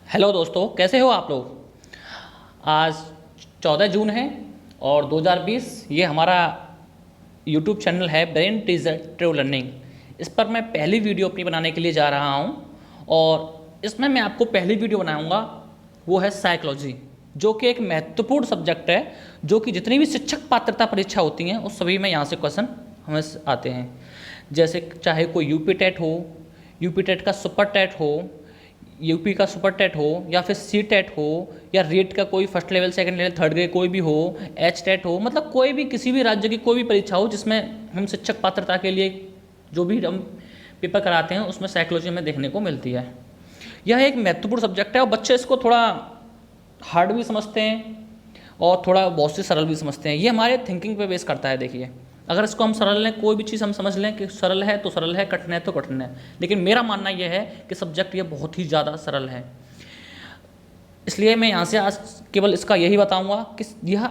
Hello दोस्तों, कैसे हो आप लोग। आज 14 जून है और 2020 ये हमारा यूट्यूब चैनल है ब्रेन टीजर ट्रू लर्निंग। इस पर मैं पहली वीडियो अपनी बनाने के लिए जा रहा हूँ और इसमें मैं आपको पहली वीडियो बनाऊँगा वो है साइकोलॉजी, जो कि एक महत्वपूर्ण सब्जेक्ट है, जो कि जितनी भी शिक्षक पात्रता परीक्षा होती हैं उस सभी में यहाँ से क्वेश्चन हमें आते हैं। जैसे चाहे कोई यूपी टेट हो, यूपी टेट का सुपर टेट हो, यूपी का सुपर टेट हो, या फिर सी टेट हो, या रेट का कोई first level second level third grade कोई भी हो, एच टेट हो, मतलब कोई भी किसी भी राज्य की कोई भी परीक्षा हो जिसमें हम शिक्षक पात्रता के लिए जो भी हम पेपर कराते हैं उसमें साइकोलॉजी हमें देखने को मिलती है। यह एक महत्वपूर्ण सब्जेक्ट है और बच्चे इसको थोड़ा हार्ड भी समझते हैं और थोड़ा बहुत से सरल भी समझते हैं। ये हमारे थिंकिंग पे बेस करता है। देखिए, अगर इसको हम सरल लें, कोई भी चीज़ हम समझ लें कि सरल है तो सरल है, कठिन है तो कठिन है, लेकिन मेरा मानना यह है कि सब्जेक्ट ये बहुत ही ज़्यादा सरल है। इसलिए मैं यहाँ से आज केवल इसका यही बताऊँगा कि यह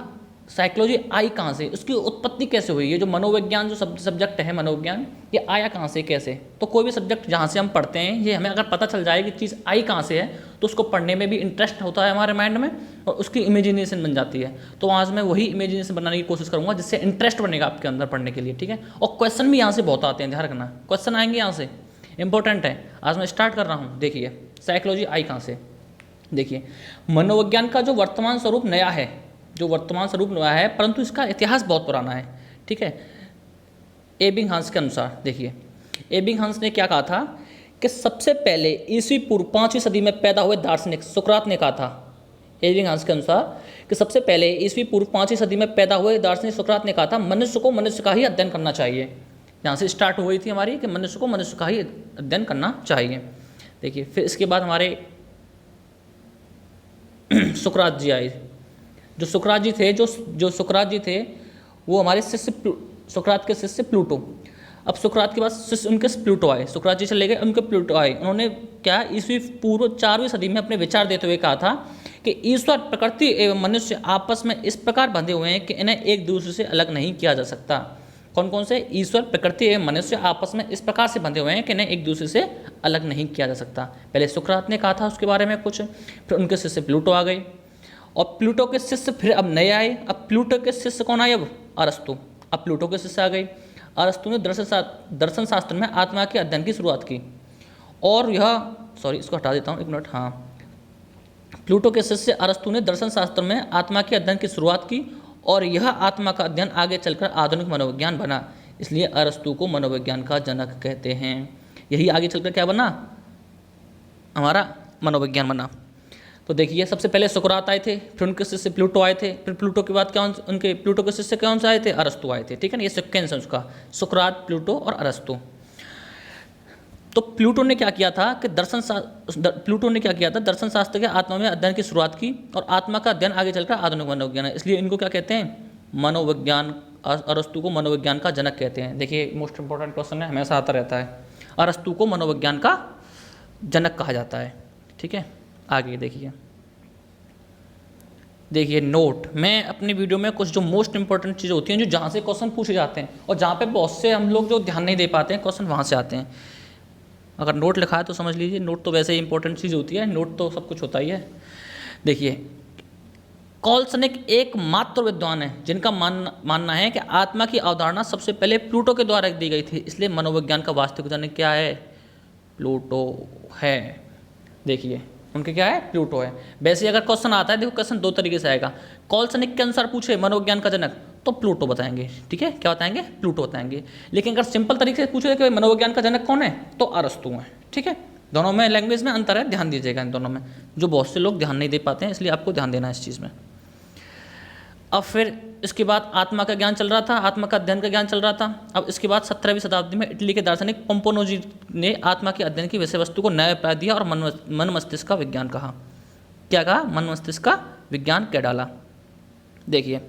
साइकोलॉजी आई कहाँ से, उसकी उत्पत्ति कैसे हुई। ये जो मनोविज्ञान जो सब्जेक्ट है मनोविज्ञान, ये आया कहाँ से, कैसे। तो कोई भी सब्जेक्ट जहाँ से हम पढ़ते हैं ये हमें अगर पता चल जाए कि चीज़ आई कहाँ से है तो उसको पढ़ने में भी इंटरेस्ट होता है हमारे माइंड में और उसकी इमेजिनेशन बन जाती है। तो आज मैं वही इमेजिनेशन बनाने की कोशिश करूँगा जिससे इंटरेस्ट बनेगा आपके अंदर पढ़ने के लिए, ठीक है। और क्वेश्चन भी यहाँ से बहुत आते हैं, ध्यान रखना, क्वेश्चन आएंगे यहाँ से, इंपॉर्टेंट है। आज मैं स्टार्ट कर रहा हूँ। देखिए, साइकोलॉजी आई कहाँ से। देखिए, मनोविज्ञान का जो वर्तमान स्वरूप नया है, परंतु इसका इतिहास बहुत पुराना है, ठीक है। एबिंगहॉस के अनुसार, देखिए एबिंगहॉस ने क्या कहा था कि सबसे पहले ईस्वी पूर्व 5वीं सदी में पैदा हुए दार्शनिक सुकरात ने कहा था, एबिंगहॉस के अनुसार, कि सबसे पहले ईस्वी पूर्व 5वीं सदी में पैदा हुए दार्शनिक सुकरात ने कहा था मनुष्य को मनुष्य का ही अध्ययन करना चाहिए। यहाँ से स्टार्ट हुई थी हमारी कि मनुष्य को मनुष्य का ही अध्ययन करना चाहिए। देखिए, फिर इसके बाद हमारे सुकरात जी आए। जो सुकरात जी थे वो हमारे शिष्य, सुकरात के शिष्य प्लूटो। अब सुकरात के बाद शिष्य उनके प्लूटो आए, सुकरात जी चले गए, उनके प्लूटो आए। उन्होंने क्या ईस्वी पूर्व 4वीं सदी में अपने विचार देते हुए कहा था कि ईश्वर, प्रकृति एवं मनुष्य आपस में इस प्रकार बंधे हुए हैं कि इन्हें एक दूसरे से अलग नहीं किया जा सकता। कौन कौन से? ईश्वर, प्रकृति एवं मनुष्य आपस में इस प्रकार से बंधे हुए हैं कि इन्हें एक दूसरे से अलग नहीं किया जा सकता। पहले सुकरात ने कहा था उसके बारे में कुछ, फिर उनके शिष्य प्लूटो आ गए और प्लूटो के शिष्य फिर अब नए आए। अब प्लूटो के शिष्य कौन आए? अब अरस्तु। अब प्लूटो के शिष्य आ गए। अरस्तु ने दर्शन शास्त्र में आत्मा के अध्ययन की शुरुआत की और यह, सॉरी इसको हटा देता हूँ एक मिनट, हाँ, प्लूटो के शिष्य अरस्तु ने दर्शन शास्त्र में आत्मा के अध्ययन की शुरुआत की और यह आत्मा का अध्ययन आगे चलकर आधुनिक मनोविज्ञान बना। इसलिए अरस्तु को मनोविज्ञान का जनक कहते हैं। यही आगे चलकर क्या बना? हमारा मनोविज्ञान बना। तो देखिए, सबसे पहले सुकरात आए थे, फिर उनके शिष्य प्लूटो आए थे, फिर प्लूटो के बाद उनके प्लूटो के शिष्य कौन से आए थे? अरस्तु आए थे, ठीक है ना। ये सीक्वेंस है उसका, सुकरात, प्लूटो और अरस्तु। तो प्लूटो ने क्या किया था कि दर्शन शास्त्र के आत्मा में अध्ययन की शुरुआत की और आत्मा का अध्ययन आगे चलकर आधुनिक मनोविज्ञान है। इसलिए इनको क्या कहते हैं? मनोविज्ञान। अरस्तु को मनोविज्ञान का जनक कहते हैं। देखिए, मोस्ट इंपॉर्टेंट क्वेश्चन है, हमेशा आता रहता है। अरस्तु को मनोविज्ञान का जनक कहा जाता है, ठीक है। आगे देखिए नोट, मैं अपनी वीडियो में कुछ जो मोस्ट इंपॉर्टेंट चीज़ें होती हैं, जो जहाँ से क्वेश्चन पूछे जाते हैं और जहाँ पे बहुत से हम लोग जो ध्यान नहीं दे पाते हैं, क्वेश्चन वहाँ से आते हैं। अगर नोट लिखा है तो समझ लीजिए, नोट तो वैसे ही इंपॉर्टेंट चीज़ होती है, नोट तो सब कुछ होता ही है। देखिए, कॉल्सनिक एकमात्र विद्वान है जिनका मानना है कि आत्मा की अवधारणा सबसे पहले प्लूटो के द्वारा दी गई थी। इसलिए मनोविज्ञान का वास्तविक जनक क्या है? प्लूटो है। देखिए, उनके क्या है? प्लूटो है। वैसे अगर क्वेश्चन आता है, देखो क्वेश्चन दो तरीके से आएगा। कॉल्सनिक के अनुसार पूछे मनोविज्ञान का जनक तो प्लूटो बताएंगे, ठीक है। क्या बताएंगे? प्लूटो बताएंगे। लेकिन अगर सिंपल तरीके से पूछे कि मनोविज्ञान का जनक कौन है, तो अरस्तु है, ठीक है। दोनों में लैंग्वेज में अंतर है, ध्यान दीजिएगा इन दोनों में, जो बहुत से लोग ध्यान नहीं दे पाते हैं, इसलिए आपको ध्यान देना है इस चीज़ में। अब फिर इसके बाद आत्मा का ज्ञान चल रहा था, आत्मा का अध्ययन का ज्ञान चल रहा था। अब इसके बाद 17वीं शताब्दी में इटली के दार्शनिक पोम्पोनोजी ने आत्मा के अध्ययन की विषय वस्तु को नया उपाय दिया और मन मस्तिष्क का विज्ञान कहा। क्या कहा? मन मस्तिष्क का विज्ञान कह डाला। देखिए,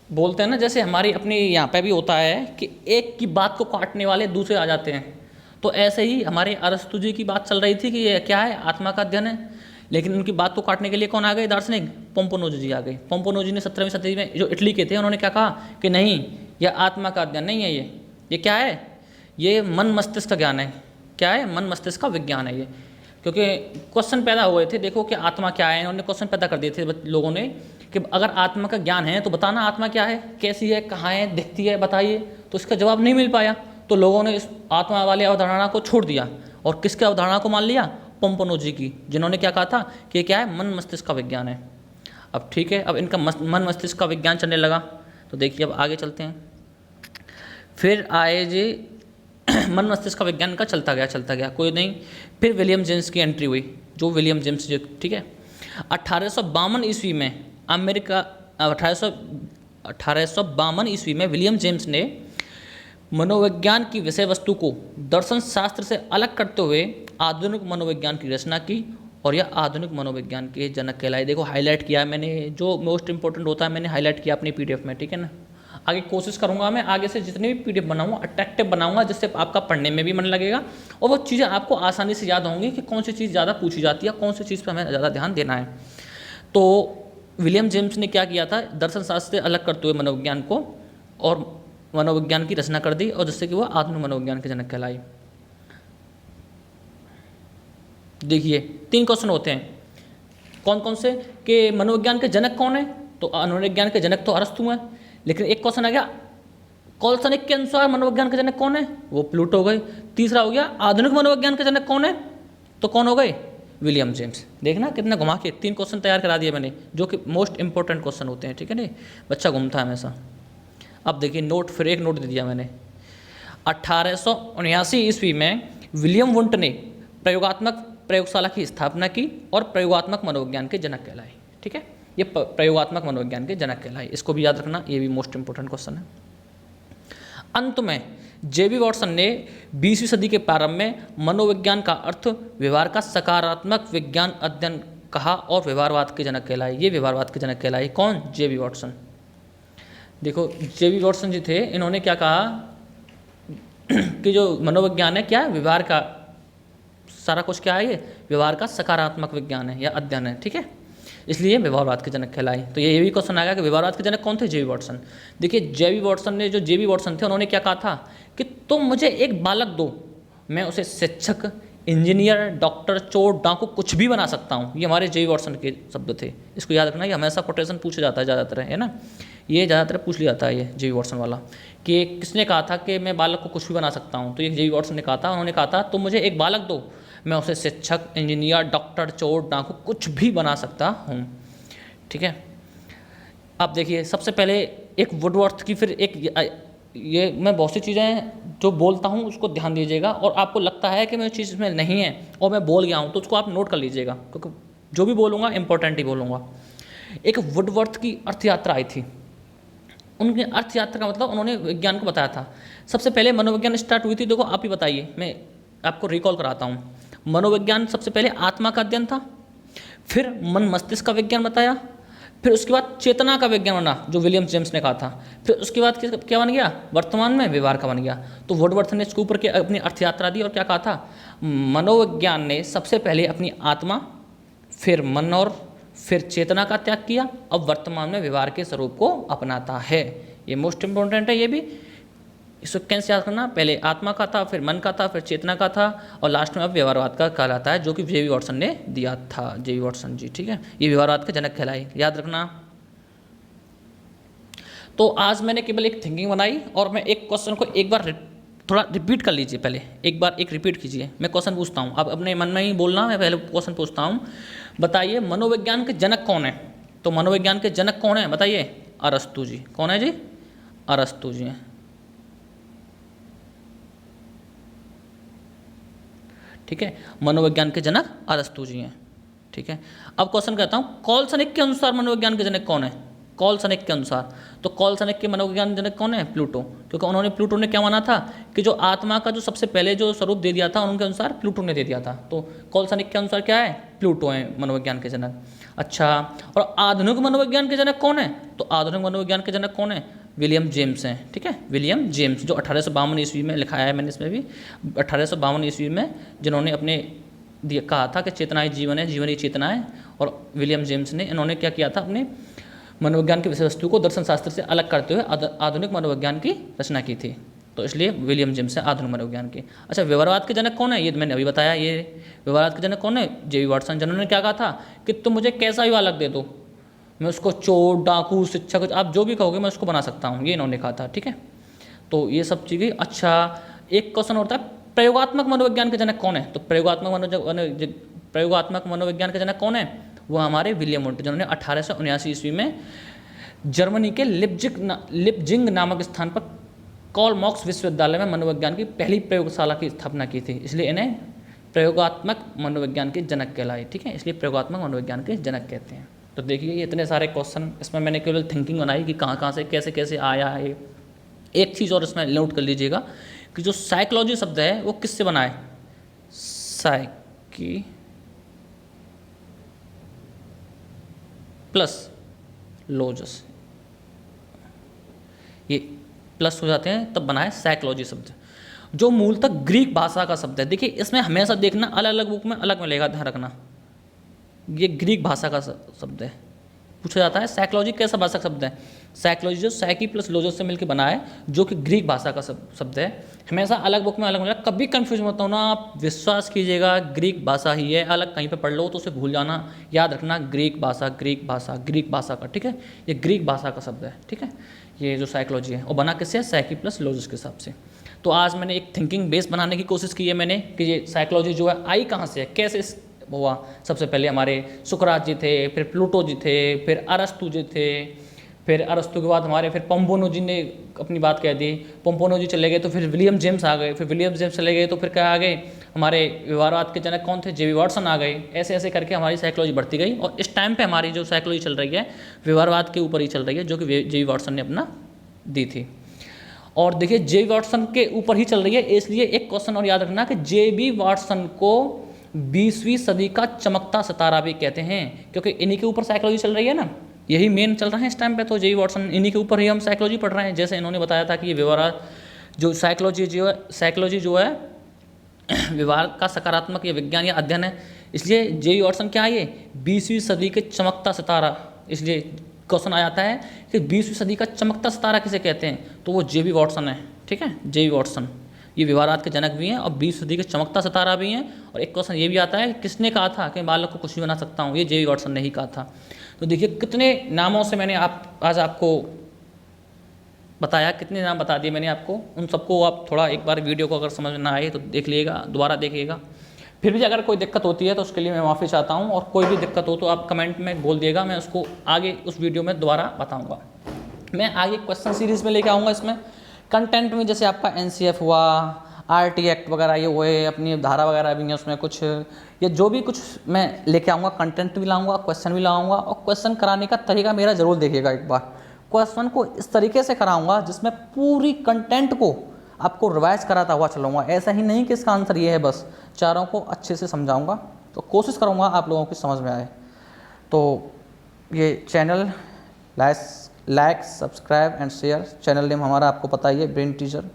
बोलते हैं ना, जैसे हमारी अपनी यहाँ पे भी होता है कि एक की बात को काटने वाले दूसरे आ जाते हैं, तो ऐसे ही हमारे अरस्तु जी की बात चल रही थी कि ये क्या है? आत्मा का अध्ययन है। लेकिन उनकी बात को काटने के लिए कौन आ गए? दार्शनिक पोम्पोनोजी जी आ गए। पोम्पोनोजी ने 17वीं सदी में, जो इटली के थे, उन्होंने क्या कहा कि नहीं, यह आत्मा का अध्ययन नहीं है, ये क्या है? ये मन मस्तिष्क का ज्ञान है। क्या है? मन मस्तिष्क का विज्ञान है ये। क्योंकि क्वेश्चन पैदा हुए थे, देखो कि आत्मा क्या है, इन्होंने क्वेश्चन पैदा कर दिए थे लोगों ने कि अगर आत्मा का ज्ञान है तो बताना आत्मा क्या है, कैसी है, कहाँ है, दिखती है, बताइए। तो इसका जवाब नहीं मिल पाया, तो लोगों ने इस आत्मा वाली अवधारणा को छोड़ दिया और किसकी अवधारणा को मान लिया, पोम्पोनोजी की, जिन्होंने क्या कहा था कि ये क्या है, मन मस्तिष्क का विज्ञान है। अब ठीक है, अब इनका मन मस्तिष्क का विज्ञान चलने लगा। तो देखिए अब आगे चलते हैं। फिर आए जी मन मस्तिष्क का विज्ञान का चलता गया, कोई नहीं। फिर विलियम जेम्स की एंट्री हुई, जो विलियम जेम्स जो, ठीक है, 1852 ईस्वी में अमेरिका 1852 ईस्वी में विलियम जेम्स ने मनोविज्ञान की विषय वस्तु को दर्शन शास्त्र से अलग करते हुए आधुनिक मनोविज्ञान की रचना की और यह आधुनिक मनोविज्ञान के जनक कहलाए। देखो हाईलाइट किया मैंने, जो मोस्ट इंपॉर्टेंट होता है मैंने हाईलाइट किया अपनी पीडीएफ में, ठीक है ना। आगे कोशिश करूंगा मैं आगे से जितने भी पीडीएफ बनाऊंगा अट्रैक्टिव बनाऊंगा, जिससे आपका पढ़ने में भी मन लगेगा और वो चीज़ें आपको आसानी से याद होंगी कि कौन सी चीज़ ज़्यादा पूछी जाती है, कौन सी चीज़ पर हमें ज़्यादा ध्यान देना है। तो विलियम जेम्स ने क्या किया था, दर्शन शास्त्र से अलग करते हुए मनोविज्ञान को और मनोविज्ञान की रचना कर दी और जिससे कि वो आधुनिक मनोविज्ञान के जनक कहलाई। देखिए 3 क्वेश्चन होते हैं, कौन कौन से, कि मनोविज्ञान के जनक कौन है, तो मनोविज्ञान के जनक तो अरस्तु हैं, लेकिन एक क्वेश्चन आ गया कॉल्सनिक के अनुसार मनोविज्ञान के जनक कौन है, वो प्लूटो हो गए। तीसरा हो गया आधुनिक मनोविज्ञान के जनक कौन है, तो कौन हो गए, विलियम जेम्स। देखना कितना घुमा के 3 क्वेश्चन तैयार करा दिए मैंने, जो कि मोस्ट इंपॉर्टेंट क्वेश्चन होते हैं, ठीक है ना, बच्चा घूमता है हमेशा। अब देखिए नोट, फिर एक नोट दे दिया मैंने। 1879 ईस्वी में विलियम वुंट ने प्रयोगात्मक प्रयोगशाला की स्थापना की और प्रयोगात्मक मनोविज्ञान के जनक कहलाए, ठीक है। ये प्रयोगात्मक मनोविज्ञान के जनक कहलाए, इसको भी याद रखना, ये भी मोस्ट इंपोर्टेंट क्वेश्चन है। अंत में जेबी वॉटसन ने 20वीं सदी के प्रारंभ में मनोविज्ञान का अर्थ व्यवहार का सकारात्मक विज्ञान अध्ययन कहा और व्यवहारवाद के जनक कहलाए। ये व्यवहारवाद के जनक कहलाए, कौन, जेबी वॉटसन। देखो जेबी वॉटसन जी थे, इन्होंने क्या कहा कि जो मनोविज्ञान है क्या है, व्यवहार का सारा कुछ क्या है, ये व्यवहार का सकारात्मक विज्ञान है या अध्ययन है, ठीक है, इसलिए व्यवहारवाद के जनक कहलाए। तो ये भी क्वेश्चन आएगा कि व्यवहारवाद के जनक कौन थे, जेबी वॉटसन। देखिए जेबी वॉटसन ने, जो जेबी वॉटसन थे, उन्होंने क्या कहा था कि तुम मुझे एक बालक दो, मैं उसे शिक्षक, इंजीनियर, डॉक्टर, चोर, डाकू कुछ भी बना सकता हूँ। ये हमारे जेबी वॉटसन के शब्द थे, इसको याद रखना, ये हमेशा कोटेशन पूछा जाता है ज़्यादातर, है ना, ये ज़्यादातर पूछ लिया जाता है ये जेबी वॉटसन वाला, कि किसने कहा था कि मैं बालक को कुछ भी बना सकता हूँ, तो ये जेबी वॉटसन ने कहा था। उन्होंने कहा था तुम मुझे एक बालक दो, मैं उसे शिक्षक, इंजीनियर, डॉक्टर, चोर, डाकू कुछ भी बना सकता हूँ, ठीक है। अब देखिए सबसे पहले एक वुडवर्थ की, फिर एक ये मैं बहुत सी चीज़ें जो बोलता हूँ उसको ध्यान दीजिएगा, और आपको लगता है कि मैं चीज़ इसमें नहीं है और मैं बोल गया हूँ तो उसको आप नोट कर लीजिएगा, क्योंकि जो भी बोलूँगा इंपॉर्टेंट ही बोलूँगा। एक वुडवर्थ की अर्थ यात्रा आई थी, उनकी अर्थ यात्रा का मतलब उन्होंने विज्ञान को बताया था। सबसे पहले मनोविज्ञान स्टार्ट हुई थी, देखो आप ही बताइए, मैं आपको रिकॉल कराता हूँ। मनोविज्ञान सबसे पहले आत्मा का अध्ययन था, फिर मन मस्तिष्क का विज्ञान बताया, फिर उसके बाद चेतना का विज्ञान बना जो विलियम जेम्स ने कहा था, फिर उसके बाद क्या बन गया, वर्तमान में व्यवहार का बन गया। तो वुडवर्थ ने इसके ऊपर के अपनी अर्थ यात्रा दी और क्या कहा था, मनोविज्ञान ने सबसे पहले अपनी आत्मा, फिर मन और फिर चेतना का त्याग किया, अब वर्तमान में व्यवहार के स्वरूप को अपनाता है। ये मोस्ट इंपॉर्टेंट है, ये भी इसको कैसे याद करना, पहले आत्मा का था, फिर मन का था, फिर चेतना का था, और लास्ट में अब व्यवहारवाद का कहलाता है, जो कि जेबी वॉटसन ने दिया था, जेबी वॉटसन जी, ठीक है। ये व्यवहारवाद के जनक कहलाए, याद रखना। तो आज मैंने केवल एक थिंकिंग बनाई और मैं एक क्वेश्चन को एक बार थोड़ा रिपीट कर लीजिए, पहले एक बार एक रिपीट कीजिए। मैं क्वेश्चन पूछता हूँ, आप अपने मन में ही बोलना, मैं पहले क्वेश्चन पूछता हूँ। बताइए मनोविज्ञान के जनक कौन है, तो मनोविज्ञान के जनक कौन है बताइए, अरस्तु जी। कौन है जी, अरस्तु जी हैं, ठीक है। मनोविज्ञान के जनक अरस्तु जी हैं, ठीक है। अब क्वेश्चन कहता हूँ, कॉल्सनिक के अनुसार मनोविज्ञान के जनक कौन है, कॉल्सनिक के अनुसार, तो कॉल्सनिक के मनोविज्ञान जनक कौन है, प्लूटो, क्योंकि उन्होंने, प्लूटो ने क्या माना था कि जो आत्मा का जो सबसे पहले जो स्वरूप दे दिया था उनके अनुसार प्लूटो ने दे दिया था। तो कॉल्सनिक के अनुसार क्या है, प्लूटो है मनोविज्ञान के जनक। अच्छा, और आधुनिक मनोविज्ञान के जनक कौन है, तो आधुनिक मनोविज्ञान के जनक कौन है, विलियम जेम्स हैं, ठीक है। विलियम जेम्स जो 1852 ईस्वी में लिखाया है मैंने, इसमें भी 1852 ईस्वी में, जिन्होंने अपने कहा था कि चेतना ही जीवन है, जीवन ही चेतना है। और विलियम जेम्स ने, इन्होंने क्या किया था, अपने मनोविज्ञान की विषय वस्तु को दर्शन शास्त्र से अलग करते हुए आधुनिक मनोविज्ञान की रचना की थी, तो इसलिए विलियम जेम्स है आधुनिक मनोविज्ञान के। अच्छा, व्यवहारवाद के जनक कौन है, ये मैंने अभी बताया, ये व्यवहारात के जनक कौन है? जेबी वाटसन, जिन्होंने क्या कहा था कि तुम मुझे कैसा भी बालक दे दो, मैं उसको चोर, डाकू, शिक्षक, आप जो भी कहोगे मैं उसको बना सकता हूँ, ये इन्होंने कहा था। ठीक है, तो ये सब चीज़ें। अच्छा, एक क्वेश्चन होता है प्रयोगात्मक मनोविज्ञान के जनक कौन है? तो प्रयोगात्मक मनोविज्ञान के जनक कौन है? वो हमारे विलियम वुंट, जिन्होंने 1879 ईस्वी में जर्मनी के लिपजिंग नामक स्थान पर कॉल मॉक्स विश्वविद्यालय में मनोविज्ञान की पहली प्रयोगशाला की स्थापना की थी, इसलिए इन्हें प्रयोगात्मक मनोविज्ञान के जनक कहलाए। ठीक है, इसलिए प्रयोगात्मक मनोविज्ञान के जनक कहते हैं। तो देखिए ये इतने सारे क्वेश्चन, इसमें मैंने केवल थिंकिंग बनाई कि कहाँ कहाँ से कैसे कैसे आया है। एक चीज़ और इसमें नोट कर लीजिएगा कि जो साइकोलॉजी शब्द है वो किससे बना है? साइकी प्लस लोजस, ये प्लस हो जाते हैं तब बना है साइकोलॉजी शब्द, जो मूलतः ग्रीक भाषा का शब्द है। देखिए इसमें हमेशा देखना अलग अलग बुक में अलग मिलेगा, ध्यान रखना। ये ग्रीक भाषा का शब्द है, पूछा जाता है साइकोलॉजी कैसा भाषा का शब्द है? साइकोलॉजी जो साइकी प्लस लोजस से मिलकर बना है, जो कि ग्रीक भाषा का शब्द है। हमेशा अलग बुक में अलग मिलेगा, कभी कंफ्यूज मत होना, आप विश्वास कीजिएगा ग्रीक भाषा ही है। अलग कहीं पे पढ़ लो तो उसे भूल जाना, याद रखना ग्रीक भाषा, ग्रीक भाषा, ग्रीक भाषा का। ठीक है, ये ग्रीक भाषा का शब्द है। ठीक है, ये जो साइकोलॉजी है और बना किससे? साइकी प्लस लोजस के हिसाब से। तो आज मैंने एक थिंकिंग बेस बनाने की कोशिश की है मैंने, कि ये साइकोलॉजी जो है आई कहाँ से है, कैसे हुआ। सबसे पहले हमारे सुकरात जी थे, फिर प्लूटो जी थे, फिर अरस्तु जी थे, फिर अरस्तु के बाद हमारे फिर पोम्बोनो जी ने अपनी बात कह दी, पोम्बोनो जी चले गए तो फिर विलियम जेम्स आ गए, फिर विलियम जेम्स चले गए तो फिर क्या आ गए हमारे व्यवहारवाद के जनक कौन थे? जेबी वाटसन आ गए। ऐसे ऐसे करके हमारी साइकोलॉजी बढ़ती गई और इस टाइम पे हमारी जो साइकोलॉजी चल रही है व्यवहारवाद के ऊपर ही चल रही है, जो कि जेबी वाटसन ने अपना दी थी। और देखिए जेबी वाटसन के ऊपर ही चल रही है, इसलिए एक क्वेश्चन और याद रखना कि जेबी वाटसन को 20वीं सदी का चमकता सितारा भी कहते हैं, क्योंकि इन्हीं के ऊपर साइकोलॉजी चल रही है ना, यही मेन चल रहा है इस टाइम पे। तो जेबी वाटसन, इन्हीं के ऊपर ही हम साइकोलॉजी पढ़ रहे हैं। जैसे इन्होंने बताया था कि ये व्यवहार जो साइकोलॉजी जो है व्यवहार का सकारात्मक या विज्ञान या अध्ययन है, इसलिए जेबी वाटसन क्या है? ये 20वीं सदी के चमकता सितारा। इसलिए क्वेश्चन आ जाता है कि 20वीं सदी का चमकता सितारा किसे कहते हैं? तो वो जेबी वाटसन है। ठीक है, जेबी वाटसन ये व्यवहारात के जनक भी हैं और 20वीं सदी के चमकता सितारा भी हैं। और एक क्वेश्चन ये भी आता है, किसने कहा था कि बालक को कुछ भी बना सकता हूँ? ये जेबी वाटसन ने ही कहा था। तो देखिए कितने नामों से मैंने आज आपको बताया, कितने नाम बता दिए मैंने आपको। उन सबको आप थोड़ा एक बार वीडियो को अगर समझ में ना आए तो देख लीजिएगा, दोबारा देखिएगा। फिर भी अगर कोई दिक्कत होती है तो उसके लिए मैं माफ़ी चाहता हूँ, और कोई भी दिक्कत हो तो आप कमेंट में बोल दिएगा, मैं उसको आगे उस वीडियो में दोबारा बताऊँगा। मैं आगे क्वेश्चन सीरीज़ में लेके आऊँगा इसमें कंटेंट में, जैसे आपका NCF हुआ, RT एक्ट वगैरह ये हुए, अपनी धारा वगैरह भी हैं उसमें कुछ, ये जो भी कुछ मैं लेके आऊँगा, कंटेंट भी लाऊंगा, क्वेश्चन भी लाऊंगा। और क्वेश्चन कराने का तरीका मेरा ज़रूर देखिएगा एक बार। क्वेश्चन को इस तरीके से कराऊंगा जिसमें पूरी कंटेंट को आपको रिवाइज कराता हुआ चलूँगा। ऐसा ही नहीं कि इसका आंसर ये है बस, चारों को अच्छे से समझाऊँगा। तो कोशिश करूँगा आप लोगों की समझ में आए। तो ये channel like, subscribe and share. Channel name हमारा आपको पता ही है, ब्रेन टीचर।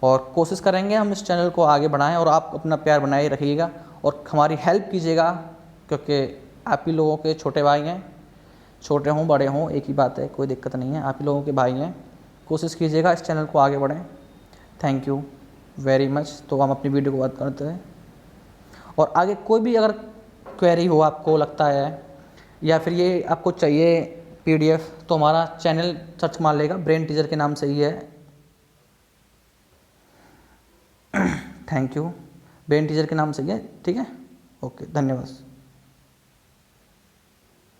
और कोशिश करेंगे हम इस चैनल को आगे बढ़ाएं, और आप अपना प्यार बनाए रखिएगा और हमारी हेल्प कीजिएगा, क्योंकि आप ही लोगों के छोटे भाई हैं। छोटे हों बड़े हों एक ही बात है, कोई दिक्कत नहीं है, आप ही लोगों के भाई हैं। कोशिश कीजिएगा इस चैनल को आगे बढ़ें। Thank you very much. तो हम अपनी वीडियो को बात करते हैं, और आगे कोई भी अगर क्वेरी हो आपको लगता है, या फिर ये आपको चाहिए PDF, तो हमारा चैनल सर्च मार लेगा, ब्रेन टीचर के नाम से ही है। थैंक यू, ब्रेन टीचर के नाम से ही है। ठीक है, ओके, धन्यवाद।